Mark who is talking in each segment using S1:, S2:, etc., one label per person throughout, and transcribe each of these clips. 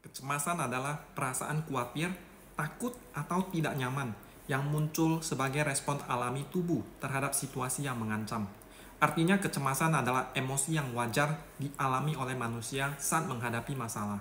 S1: Kecemasan adalah perasaan khawatir, takut, atau tidak nyaman yang muncul sebagai respon alami tubuh terhadap situasi yang mengancam. Artinya kecemasan adalah emosi yang wajar dialami oleh manusia saat menghadapi masalah.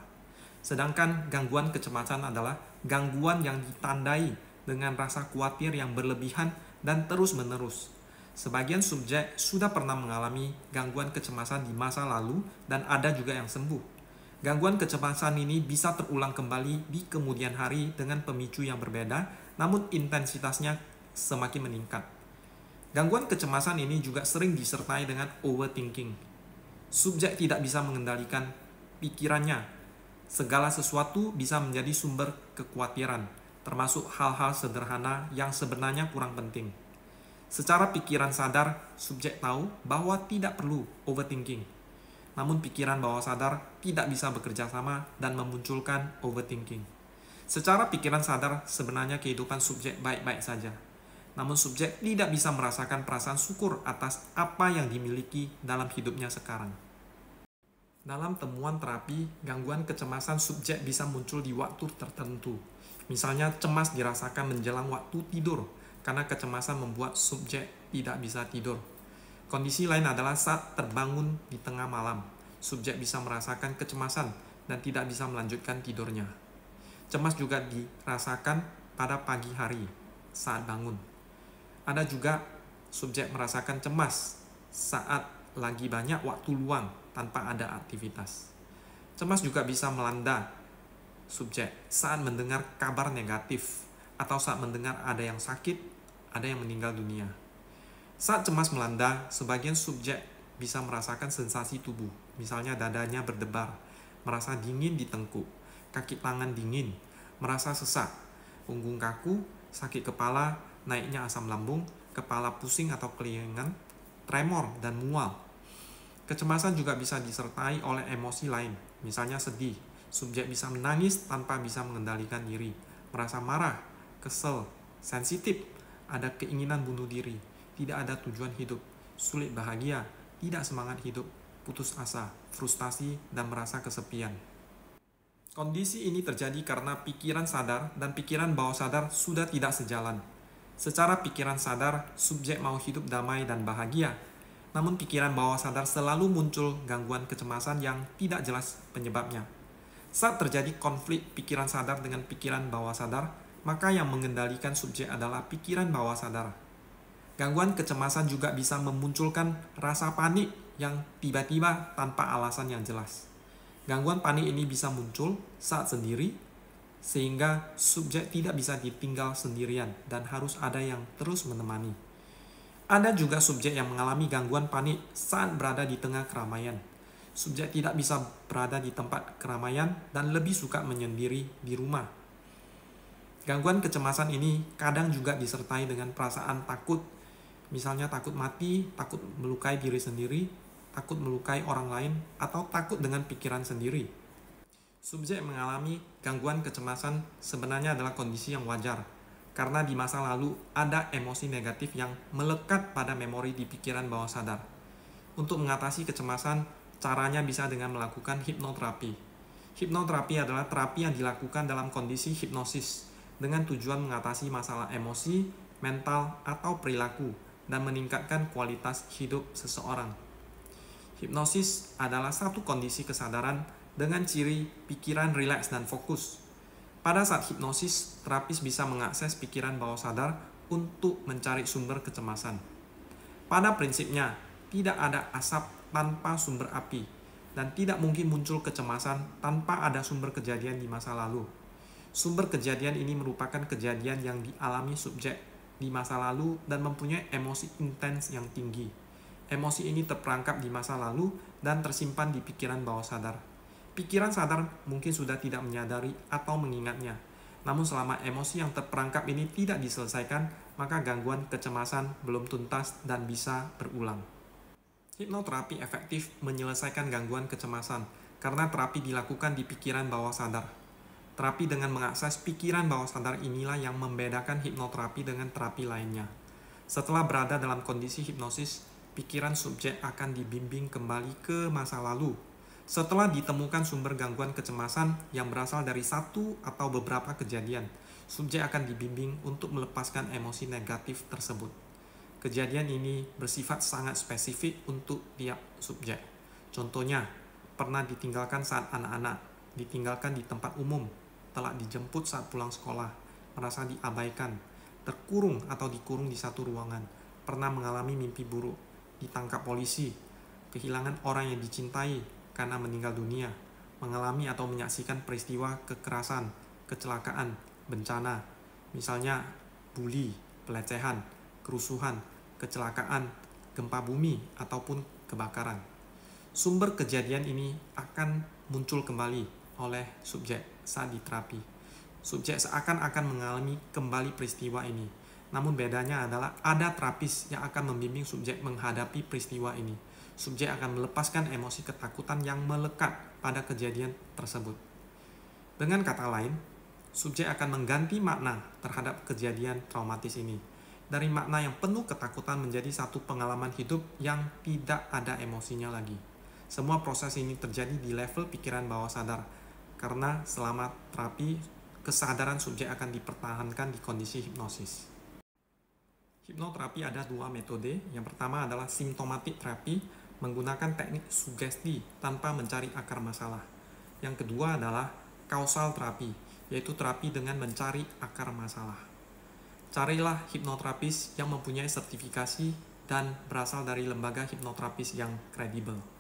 S1: Sedangkan gangguan kecemasan adalah gangguan yang ditandai dengan rasa khawatir yang berlebihan dan terus-menerus. Sebagian subjek sudah pernah mengalami gangguan kecemasan di masa lalu dan ada juga yang sembuh. Gangguan kecemasan ini bisa terulang kembali di kemudian hari dengan pemicu yang berbeda, namun intensitasnya semakin meningkat. Gangguan kecemasan ini juga sering disertai dengan overthinking. Subjek tidak bisa mengendalikan pikirannya. Segala sesuatu bisa menjadi sumber kekhawatiran, termasuk hal-hal sederhana yang sebenarnya kurang penting. Secara pikiran sadar, subjek tahu bahwa tidak perlu overthinking. Namun pikiran bawah sadar tidak bisa bekerja sama dan memunculkan overthinking. Secara pikiran sadar, sebenarnya kehidupan subjek baik-baik saja. Namun subjek tidak bisa merasakan perasaan syukur atas apa yang dimiliki dalam hidupnya sekarang. Dalam temuan terapi, gangguan kecemasan subjek bisa muncul di waktu tertentu. Misalnya cemas dirasakan menjelang waktu tidur, karena kecemasan membuat subjek tidak bisa tidur. Kondisi lain adalah saat terbangun di tengah malam. Subjek bisa merasakan kecemasan dan tidak bisa melanjutkan tidurnya. Cemas juga dirasakan pada pagi hari saat bangun. Ada juga subjek merasakan cemas saat lagi banyak waktu luang tanpa ada aktivitas. Cemas juga bisa melanda subjek saat mendengar kabar negatif atau saat mendengar ada yang sakit, ada yang meninggal dunia. Saat cemas melanda, sebagian subjek bisa merasakan sensasi tubuh, misalnya dadanya berdebar, merasa dingin di tengkuk, kaki tangan dingin, merasa sesak, punggung kaku, sakit kepala, naiknya asam lambung, kepala pusing atau kelingan, tremor, dan mual. Kecemasan juga bisa disertai oleh emosi lain, misalnya sedih. Subjek bisa menangis tanpa bisa mengendalikan diri, merasa marah, kesel, sensitif, ada keinginan bunuh diri, tidak ada tujuan hidup, sulit bahagia, tidak semangat hidup, putus asa, frustasi, dan merasa kesepian. Kondisi ini terjadi karena pikiran sadar dan pikiran bawah sadar sudah tidak sejalan. Secara pikiran sadar, subjek mau hidup damai dan bahagia, namun pikiran bawah sadar selalu muncul gangguan kecemasan yang tidak jelas penyebabnya. Saat terjadi konflik pikiran sadar dengan pikiran bawah sadar, maka yang mengendalikan subjek adalah pikiran bawah sadar. Gangguan kecemasan juga bisa memunculkan rasa panik yang tiba-tiba tanpa alasan yang jelas. Gangguan panik ini bisa muncul saat sendiri, sehingga subjek tidak bisa ditinggal sendirian dan harus ada yang terus menemani. Ada juga subjek yang mengalami gangguan panik saat berada di tengah keramaian. Subjek tidak bisa berada di tempat keramaian dan lebih suka menyendiri di rumah. Gangguan kecemasan ini kadang juga disertai dengan perasaan takut, misalnya takut mati, takut melukai diri sendiri, takut melukai orang lain, atau takut dengan pikiran sendiri. Subjek mengalami gangguan kecemasan sebenarnya adalah kondisi yang wajar, karena di masa lalu ada emosi negatif yang melekat pada memori di pikiran bawah sadar. Untuk mengatasi kecemasan, caranya bisa dengan melakukan hipnoterapi. Hipnoterapi adalah terapi yang dilakukan dalam kondisi hipnosis dengan tujuan mengatasi masalah emosi, mental, atau perilaku dan meningkatkan kualitas hidup seseorang. Hipnosis adalah satu kondisi kesadaran dengan ciri pikiran rileks dan fokus. Pada saat hipnosis, terapis bisa mengakses pikiran bawah sadar untuk mencari sumber kecemasan. Pada prinsipnya, tidak ada asap tanpa sumber api, dan tidak mungkin muncul kecemasan tanpa ada sumber kejadian di masa lalu. Sumber kejadian ini merupakan kejadian yang dialami subjek di masa lalu dan mempunyai emosi intens yang tinggi. Emosi ini terperangkap di masa lalu dan tersimpan di pikiran bawah sadar. Pikiran sadar mungkin sudah tidak menyadari atau mengingatnya. Namun selama emosi yang terperangkap ini tidak diselesaikan, maka gangguan kecemasan belum tuntas dan bisa berulang. Hipnoterapi efektif menyelesaikan gangguan kecemasan karena terapi dilakukan di pikiran bawah sadar. Terapi dengan mengakses pikiran bawah sadar inilah yang membedakan hipnoterapi dengan terapi lainnya. Setelah berada dalam kondisi hipnosis, pikiran subjek akan dibimbing kembali ke masa lalu. Setelah ditemukan sumber gangguan kecemasan yang berasal dari satu atau beberapa kejadian, subjek akan dibimbing untuk melepaskan emosi negatif tersebut. Kejadian ini bersifat sangat spesifik untuk tiap subjek. Contohnya, pernah ditinggalkan saat anak-anak, ditinggalkan di tempat umum, telah dijemput saat pulang sekolah, merasa diabaikan, terkurung atau dikurung di satu ruangan, pernah mengalami mimpi buruk, ditangkap polisi, kehilangan orang yang dicintai karena meninggal dunia, mengalami atau menyaksikan peristiwa kekerasan, kecelakaan, bencana, misalnya bully, pelecehan, kerusuhan, kecelakaan, gempa bumi, ataupun kebakaran. Sumber kejadian ini akan muncul kembali oleh subjek saat diterapi. Subjek seakan-akan mengalami kembali peristiwa ini. Namun bedanya adalah ada terapis yang akan membimbing subjek menghadapi peristiwa ini. Subjek akan melepaskan emosi ketakutan yang melekat pada kejadian tersebut. Dengan kata lain, subjek akan mengganti makna terhadap kejadian traumatis ini. Dari makna yang penuh ketakutan menjadi satu pengalaman hidup yang tidak ada emosinya lagi. Semua proses ini terjadi di level pikiran bawah sadar, karena selama terapi, kesadaran subjek akan dipertahankan di kondisi hipnosis. Hipnoterapi ada dua metode. Yang pertama adalah symptomatic terapi, menggunakan teknik sugesti tanpa mencari akar masalah. Yang kedua adalah causal terapi, yaitu terapi dengan mencari akar masalah. Carilah hipnoterapis yang mempunyai sertifikasi dan berasal dari lembaga hipnoterapis yang kredibel.